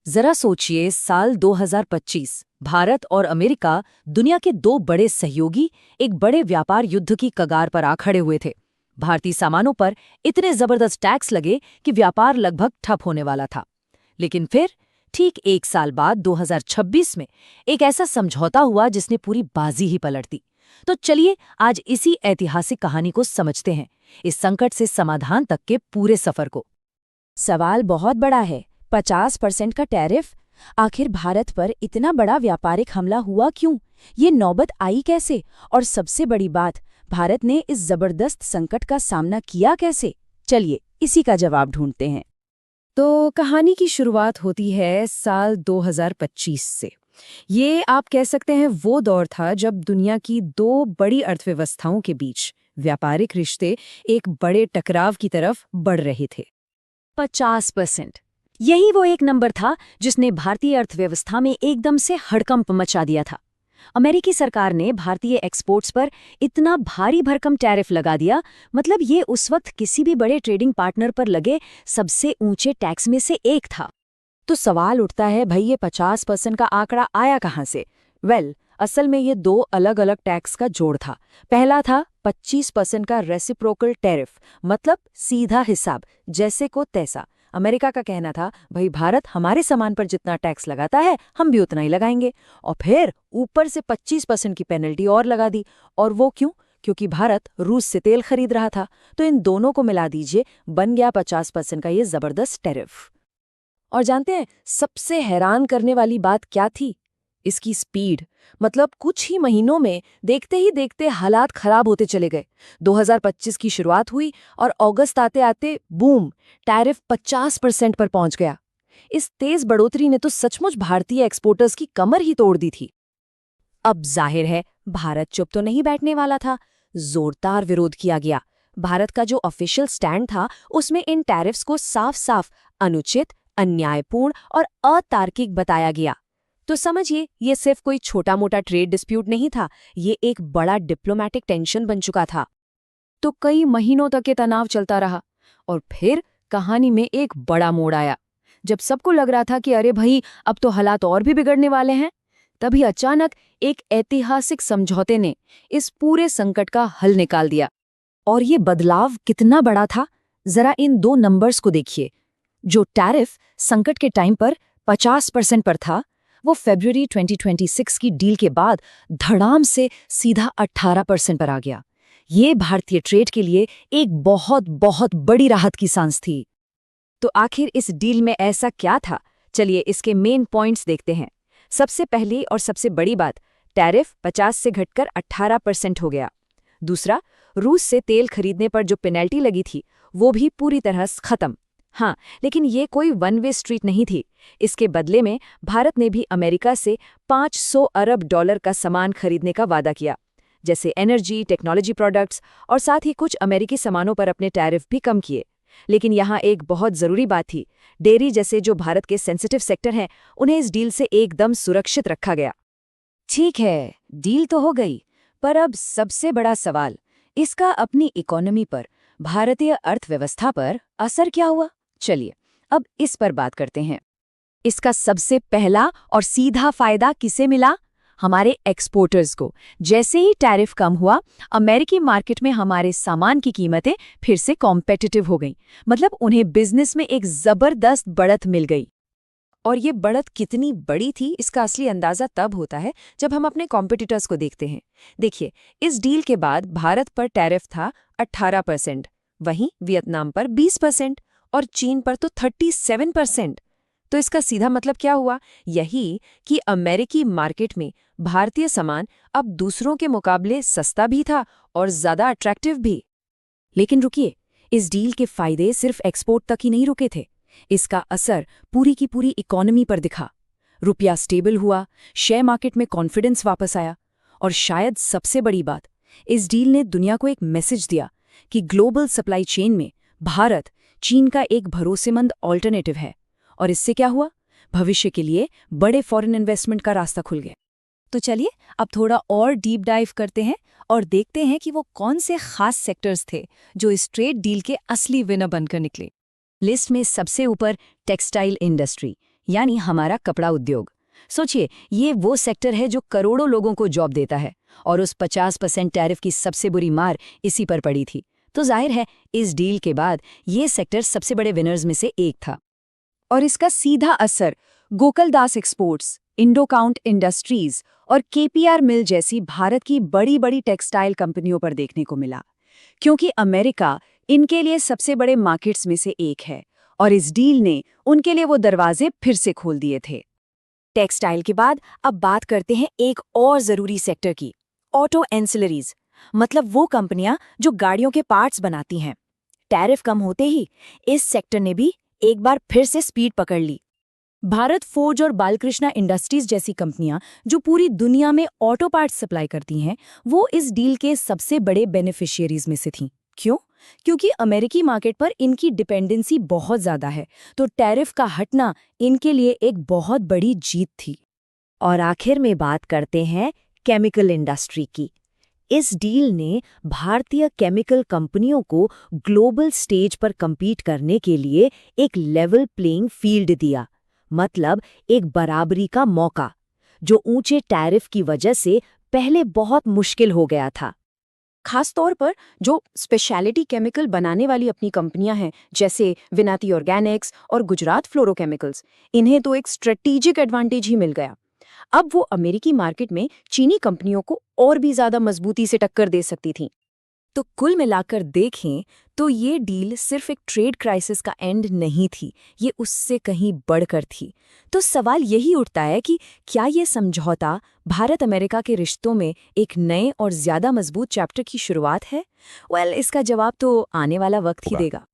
जरा सोचिए, साल 2025 भारत और अमेरिका, दुनिया के दो बड़े सहयोगी, एक बड़े व्यापार युद्ध की कगार पर आ खड़े हुए थे। भारतीय सामानों पर इतने जबरदस्त टैक्स लगे कि व्यापार लगभग ठप होने वाला था। लेकिन फिर ठीक एक साल बाद 2026 में एक ऐसा समझौता हुआ जिसने पूरी बाजी ही पलट दी। तो चलिए आज इसी ऐतिहासिक कहानी को समझते हैं, इस संकट से समाधान तक के पूरे सफर को। सवाल बहुत बड़ा है। 50% का टैरिफ। आखिर भारत पर इतना बड़ा व्यापारिक हमला हुआ क्यों? ये नौबत आई कैसे? और सबसे बड़ी बात, भारत ने इस जबरदस्त संकट का सामना किया कैसे? चलिए इसी का जवाब ढूंढते हैं। तो कहानी की शुरुआत होती है साल 2025 से। ये आप कह सकते हैं वो दौर था जब दुनिया की दो बड़ी अर्थव्यवस्थाओं के बीच व्यापारिक रिश्ते एक बड़े टकराव की तरफ बढ़ रहे थे। 50%, यही वो एक नंबर था जिसने भारतीय अर्थव्यवस्था में एकदम से हड़कंप मचा दिया था। अमेरिकी सरकार ने भारतीय एक्सपोर्ट्स पर इतना भारी भरकम टैरिफ लगा दिया, मतलब ये उस वक्त किसी भी बड़े ट्रेडिंग पार्टनर पर लगे सबसे ऊंचे टैक्स में से एक था। तो सवाल उठता है, भाई ये 50% का आंकड़ा आया कहाँ से? असल में ये दो अलग अलग टैक्स का जोड़ था। पहला था 25% का रेसिप्रोकल टैरिफ, मतलब सीधा हिसाब, जैसे को तैसा। अमेरिका का कहना था, भाई भारत हमारे सामान पर जितना टैक्स लगाता है हम भी उतना ही लगाएंगे। और फिर ऊपर से 25% की पेनल्टी और लगा दी। और वो क्यों? क्योंकि भारत रूस से तेल खरीद रहा था। तो इन दोनों को मिला दीजिए, बन गया 50% का ये जबरदस्त टैरिफ। और जानते हैं सबसे हैरान करने वाली बात क्या थी? इसकी स्पीड। मतलब कुछ ही महीनों में देखते ही देखते हालात खराब होते चले गए। 2025 की शुरुआत हुई और अगस्त आते आते बूम, टैरिफ 50% पर पहुंच गया। इस तेज बढ़ोतरी ने तो सचमुच भारतीय एक्सपोर्टर्स की कमर ही तोड़ दी थी। अब जाहिर है भारत चुप तो नहीं बैठने वाला था। जोरदार विरोध किया गया। भारत का जो ऑफिशियल स्टैंड था उसमें इन टैरिफ्स को साफ साफ अनुचित, अन्यायपूर्ण और अतार्किक बताया गया। तो समझिए, ये सिर्फ कोई छोटा मोटा ट्रेड डिस्प्यूट नहीं था, ये एक बड़ा डिप्लोमैटिक टेंशन बन चुका था। तो कई महीनों तक ये तनाव चलता रहा और फिर कहानी में एक बड़ा मोड़ आया। जब सबको लग रहा था कि अरे भाई अब तो हालात और भी बिगड़ने वाले हैं, तभी अचानक एक ऐतिहासिक समझौते ने इस पूरे संकट का हल निकाल दिया। और ये बदलाव कितना बड़ा था, जरा इन दो नंबर्स को देखिए। जो टैरिफ संकट के टाइम पर 50% पर था, वो फरवरी 2026 की डील के बाद धड़ाम से सीधा 18% पर आ गया। ये भारतीय ट्रेड के लिए एक बहुत बहुत बड़ी राहत की सांस थी। तो आखिर इस डील में ऐसा क्या था? चलिए इसके मेन पॉइंट्स देखते हैं। सबसे पहली और सबसे बड़ी बात, टैरिफ 50 से घटकर 18% हो गया। दूसरा, रूस से तेल खरीदने पर जो पेनल्टी लगी थी वो भी पूरी तरह खत्म। हाँ, लेकिन ये कोई वन वे स्ट्रीट नहीं थी। इसके बदले में भारत ने भी अमेरिका से $500 अरब का सामान खरीदने का वादा किया, जैसे एनर्जी, टेक्नोलॉजी प्रोडक्ट्स, और साथ ही कुछ अमेरिकी सामानों पर अपने टैरिफ भी कम किए। लेकिन यहाँ एक बहुत ज़रूरी बात थी, डेयरी जैसे जो भारत के सेंसिटिव सेक्टर हैं, उन्हें इस डील से एकदम सुरक्षित रखा गया। ठीक है, डील तो हो गई, पर अब सबसे बड़ा सवाल, इसका अपनी इकोनॉमी पर, भारतीय अर्थव्यवस्था पर असर क्या हुआ? चलिए अब इस पर बात करते हैं। इसका सबसे पहला और सीधा फायदा किसे मिला? हमारे एक्सपोर्टर्स को। जैसे ही टैरिफ कम हुआ, अमेरिकी मार्केट में हमारे सामान की कीमतें फिर से कॉम्पिटिटिव हो गईं। मतलब उन्हें बिजनेस में एक जबरदस्त बढ़त मिल गई। और ये बढ़त कितनी बड़ी थी, इसका असली अंदाजा तब होता है जब हम अपने कॉम्पिटिटर्स को देखते हैं। देखिए, इस डील के बाद भारत पर टैरिफ था 18%, वहीं वियतनाम पर 20% और चीन पर तो 37%। तो इसका सीधा मतलब क्या हुआ? यही कि अमेरिकी मार्केट में भारतीय सामान अब दूसरों के मुकाबले सस्ता भी था और ज्यादा अट्रैक्टिव भी। लेकिन रुकिए, इस डील के फायदे सिर्फ एक्सपोर्ट तक ही नहीं रुके थे। इसका असर पूरी की पूरी इकोनॉमी पर दिखा। रुपया स्टेबल हुआ, शेयर मार्केट में कॉन्फिडेंस वापस आया, और शायद सबसे बड़ी बात, इस डील ने दुनिया को एक मैसेज दिया कि ग्लोबल सप्लाई चेन में भारत चीन का एक भरोसेमंद ऑल्टरनेटिव है। और इससे क्या हुआ? भविष्य के लिए बड़े फॉरेन इन्वेस्टमेंट का रास्ता खुल गया। तो चलिए अब थोड़ा और डीप डाइव करते हैं और देखते हैं कि वो कौन से खास सेक्टर्स थे जो इस ट्रेड डील के असली विनर बनकर निकले। लिस्ट में सबसे ऊपर टेक्सटाइल इंडस्ट्री, यानी हमारा कपड़ा उद्योग। सोचिए, ये वो सेक्टर है जो करोड़ों लोगों को जॉब देता है, और उस 50% टैरिफ की सबसे बुरी मार इसी पर पड़ी थी। तो जाहिर है, इस डील के बाद ये सेक्टर सबसे बड़े विनर्स में से एक था। और इसका सीधा असर गोकुलदास एक्सपोर्ट्स, इंडोकाउंट इंडस्ट्रीज और केपीआर मिल जैसी भारत की बड़ी बड़ी टेक्सटाइल कंपनियों पर देखने को मिला, क्योंकि अमेरिका इनके लिए सबसे बड़े मार्केट्स में से एक है, और इस डील ने उनके लिए वो दरवाजे फिर से खोल दिए थे। टेक्सटाइल के बाद अब बात करते हैं एक और जरूरी सेक्टर की, ऑटो एंसिलरीज, मतलब वो कंपनियां जो गाड़ियों के पार्ट्स बनाती हैं। टैरिफ कम होते ही इस सेक्टर ने भी एक बार फिर से स्पीड पकड़ ली। भारत फोर्ज और बालकृष्णा इंडस्ट्रीज जैसी कंपनियां जो पूरी दुनिया में ऑटो पार्ट्स सप्लाई करती हैं, वो इस डील के सबसे बड़े बेनिफिशियरीज में से थीं। क्यों? क्योंकि अमेरिकी मार्केट पर इनकी डिपेंडेंसी बहुत ज्यादा है, तो टैरिफ का हटना इनके लिए एक बहुत बड़ी जीत थी। और आखिर में बात करते हैं केमिकल इंडस्ट्री की। इस डील ने भारतीय केमिकल कंपनियों को ग्लोबल स्टेज पर compete करने के लिए एक लेवल प्लेइंग फील्ड दिया, मतलब एक बराबरी का मौका, जो ऊंचे टैरिफ की वजह से पहले बहुत मुश्किल हो गया था। खास तौर पर जो स्पेशलिटी केमिकल बनाने वाली अपनी कंपनियां हैं, जैसे विनाती ऑर्गेनिक्स और गुजरात फ्लोरोकेमिकल्स, इन्हें तो एक स्ट्रेटेजिक एडवांटेज ही मिल गया। अब वो अमेरिकी मार्केट में चीनी कंपनियों को और भी ज्यादा मजबूती से टक्कर दे सकती थीं। तो कुल मिलाकर देखें तो ये डील सिर्फ एक ट्रेड क्राइसिस का एंड नहीं थी, ये उससे कहीं बढ़कर थी। तो सवाल यही उठता है कि क्या ये समझौता भारत अमेरिका के रिश्तों में एक नए और ज्यादा मजबूत चैप्टर की शुरुआत है? इसका जवाब तो आने वाला वक्त ही देगा।